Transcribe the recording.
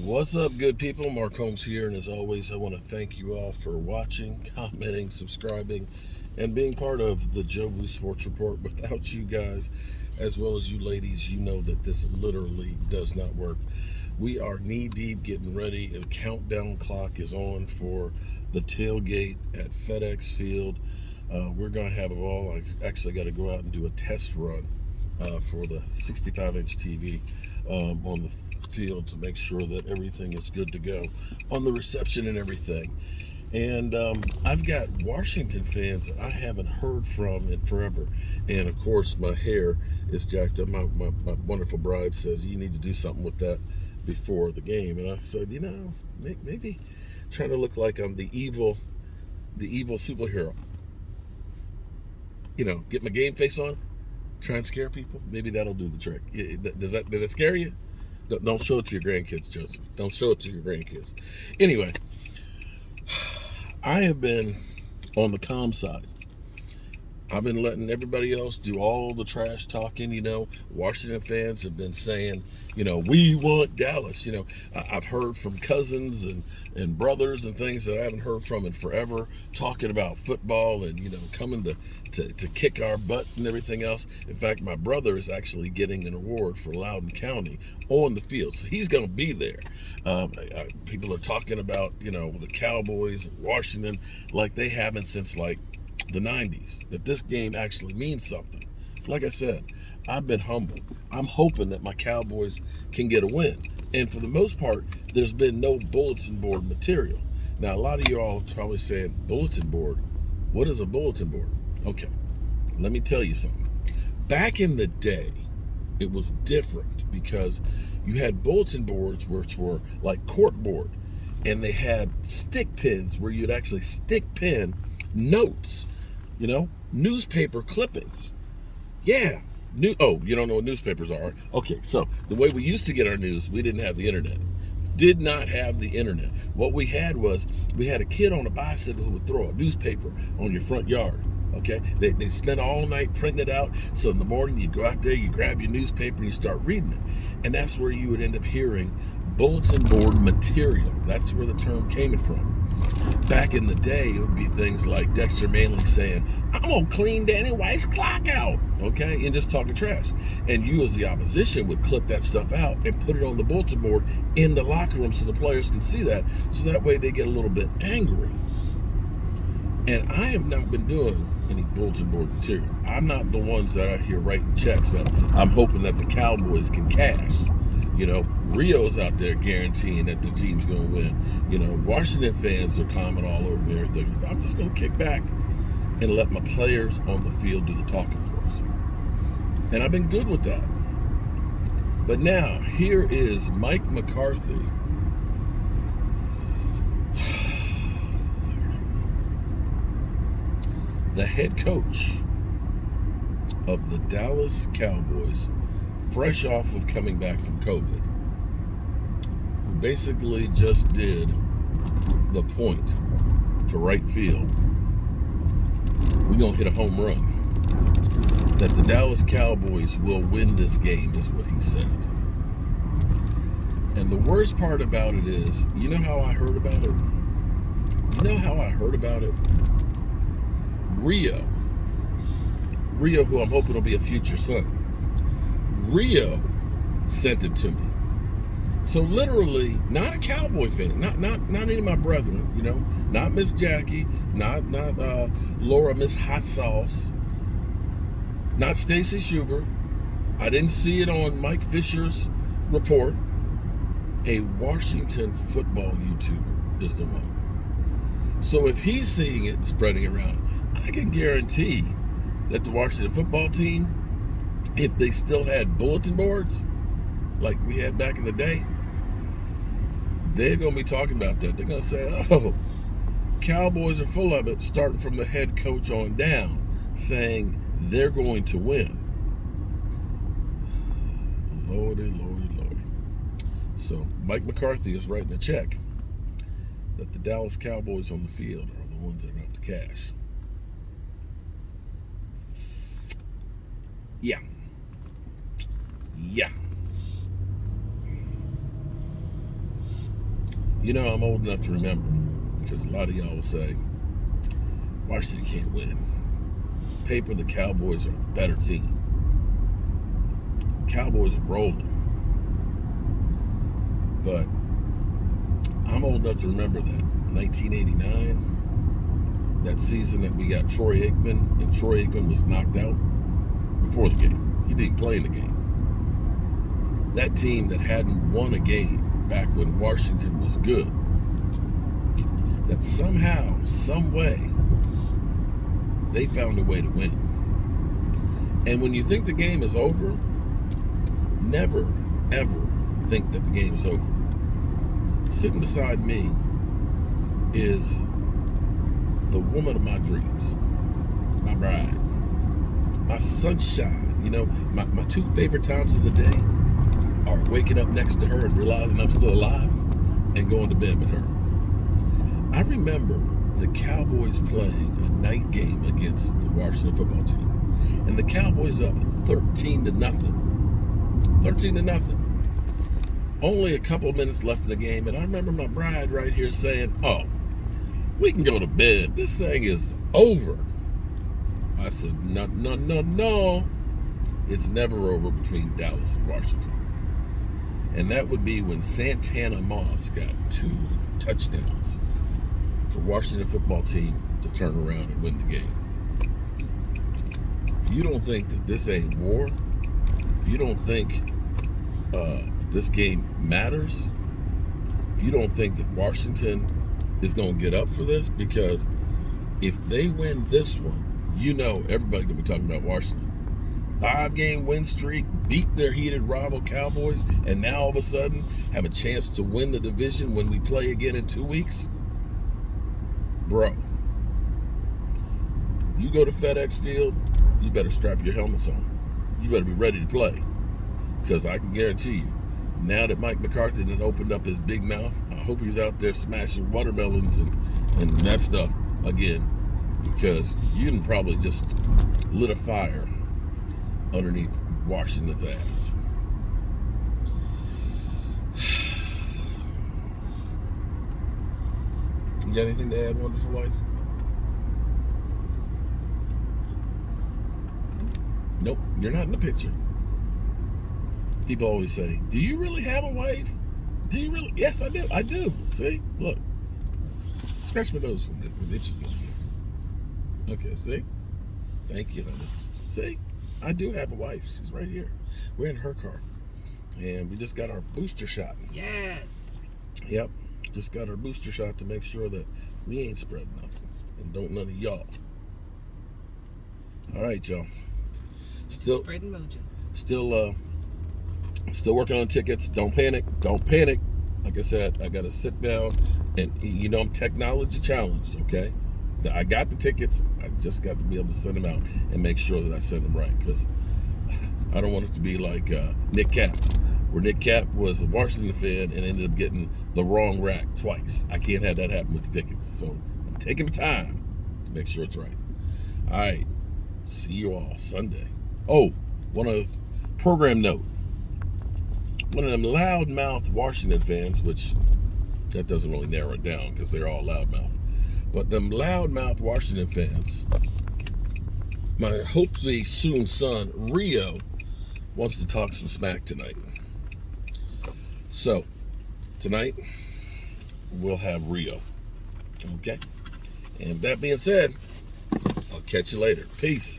What's up, good people? Mark Holmes here, and as always, I want to thank you all for watching, commenting, subscribing, and being part of the Joe Blue Sports Report. Without you guys, as well as you ladies, you know that this literally does not work. We are knee deep getting ready, and countdown clock is on for the tailgate at FedEx Field. We're going to have it all. I actually got to go out and do a test run for the 65-inch TV on the field to make sure that everything is good to go on the reception and everything. And I've got Washington fans that I haven't heard from in forever. And of course, my hair is jacked up. My wonderful bride says, you need to do something with that before the game. And I said, maybe trying to look like I'm the evil superhero. Get my game face on, try and scare people. Maybe that'll do the trick. Did it scare you? Don't show it to your grandkids, Joseph. Don't show it to your grandkids. Anyway, I have been on the calm side. I've been letting everybody else do all the trash talking. Washington fans have been saying, we want Dallas. I've heard from cousins and brothers and things that I haven't heard from in forever, talking about football and, coming to kick our butt and everything else. In fact, my brother is actually getting an award for Loudoun County on the field. So he's going to be there. People are talking about, the Cowboys and Washington like they haven't since the 90s, that this game actually means something. Like I said, I've been humbled. I'm hoping that my Cowboys can get a win. And for the most part, there's been no bulletin board material. Now, a lot of you all are probably saying, bulletin board? What is a bulletin board? Okay, let me tell you something. Back in the day, it was different because you had bulletin boards which were like corkboard, and they had stick pins where you'd actually stick pin notes, newspaper clippings. Yeah. You don't know what newspapers are. Okay, so the way we used to get our news, we didn't have the internet. Did not have the internet. What we had was, we had a kid on a bicycle who would throw a newspaper on your front yard. Okay, they spent all night printing it out. So in the morning, you go out there, you grab your newspaper, and you start reading it. And that's where you would end up hearing bulletin board material. That's where the term came from. Back in the day, it would be things like Dexter Manley saying, I'm going to clean Danny White's clock out, okay? And just talking trash. And you as the opposition would clip that stuff out and put it on the bulletin board in the locker room so the players can see that. So that way they get a little bit angry. And I have not been doing any bulletin board material. I'm not the ones that are here writing checks up. I'm hoping that the Cowboys can cash. Rio's out there guaranteeing that the team's going to win. Washington fans are commenting all over me and everything. So I'm just going to kick back and let my players on the field do the talking for us. And I've been good with that. But now, here is Mike McCarthy. The head coach of the Dallas Cowboys, fresh off of coming back from COVID, who basically just did the point to right field. We're going to hit a home run. That the Dallas Cowboys will win this game is what he said. And the worst part about it is, you know how I heard about it? Rio, who I'm hoping will be a future son. Rio sent it to me. So literally, not a Cowboy fan, not any of my brethren, not Miss Jackie, not Laura, Miss Hot Sauce, not Stacy Schubert. I didn't see it on Mike Fisher's report. A Washington football YouTuber is the one. So if he's seeing it and spreading around, I can guarantee that the Washington football team, if they still had bulletin boards like we had back in the day, they're going to be talking about that. They're going to say, oh, Cowboys are full of it, starting from the head coach on down, saying they're going to win. Lordy. So Mike McCarthy is writing a check that the Dallas Cowboys on the field are the ones that are going to have to cash. Yeah. I'm old enough to remember, because a lot of y'all will say, Washington can't win. Paper, the Cowboys are a better team. Cowboys are rolling. But I'm old enough to remember that 1989, that season that we got Troy Aikman, and Troy Aikman was knocked out before the game. He didn't play in the game. That team that hadn't won a game back when Washington was good, that somehow, some way, they found a way to win. And when you think the game is over, never, ever think that the game is over. Sitting beside me is the woman of my dreams, my bride, my sunshine. My two favorite times of the day are waking up next to her and realizing I'm still alive and going to bed with her. I remember the Cowboys playing a night game against the Washington football team, and the Cowboys up 13-0. 13-0. Only a couple minutes left in the game, and I remember my bride right here saying, "Oh, we can go to bed. This thing is over." I said, No. It's never over between Dallas and Washington. And that would be when Santana Moss got 2 touchdowns for Washington football team to turn around and win the game. If you don't think that this ain't war, if you don't think this game matters, if you don't think that Washington is going to get up for this, because if they win this one, everybody's going to be talking about Washington. 5-game win streak, beat their heated rival Cowboys, and now all of a sudden have a chance to win the division when we play again in 2 weeks. Bro, you go to FedEx Field, you better strap your helmets on. You better be ready to play, because I can guarantee you, now that Mike McCarthy has opened up his big mouth, I hope he's out there smashing watermelons and that stuff again, because you can probably just lit a fire underneath Washington's ass. You got anything to add, wonderful wife? Nope, you're not in the picture. People always say, "Do you really have a wife? Do you really?" Yes, I do. I do. See? Look. Scratch my nose from the itches. Okay, see? Thank you, honey. See? I do have a wife. She's right here. We're in her car. And we just got our booster shot. Yes. Yep. Just got our booster shot to make sure that we ain't spreading nothing. And don't none of y'all. All right, y'all. Spreading mojo. Still working on tickets. Don't panic. Don't panic. Like I said, I got to sit down and, I'm technology challenged, okay? I got the tickets. I just got to be able to send them out and make sure that I send them right, because I don't want it to be like Nick Cap, where Nick Cap was a Washington fan and ended up getting the wrong rack twice. I can't have that happen with the tickets. So I'm taking the time to make sure it's right. All right. See you all Sunday. Oh, one other program note. One of them loudmouth Washington fans, which that doesn't really narrow it down because they're all loudmouth. But them loudmouth Washington fans, my hopefully soon son, Rio, wants to talk some smack tonight. So, tonight, we'll have Rio. Okay? And that being said, I'll catch you later. Peace.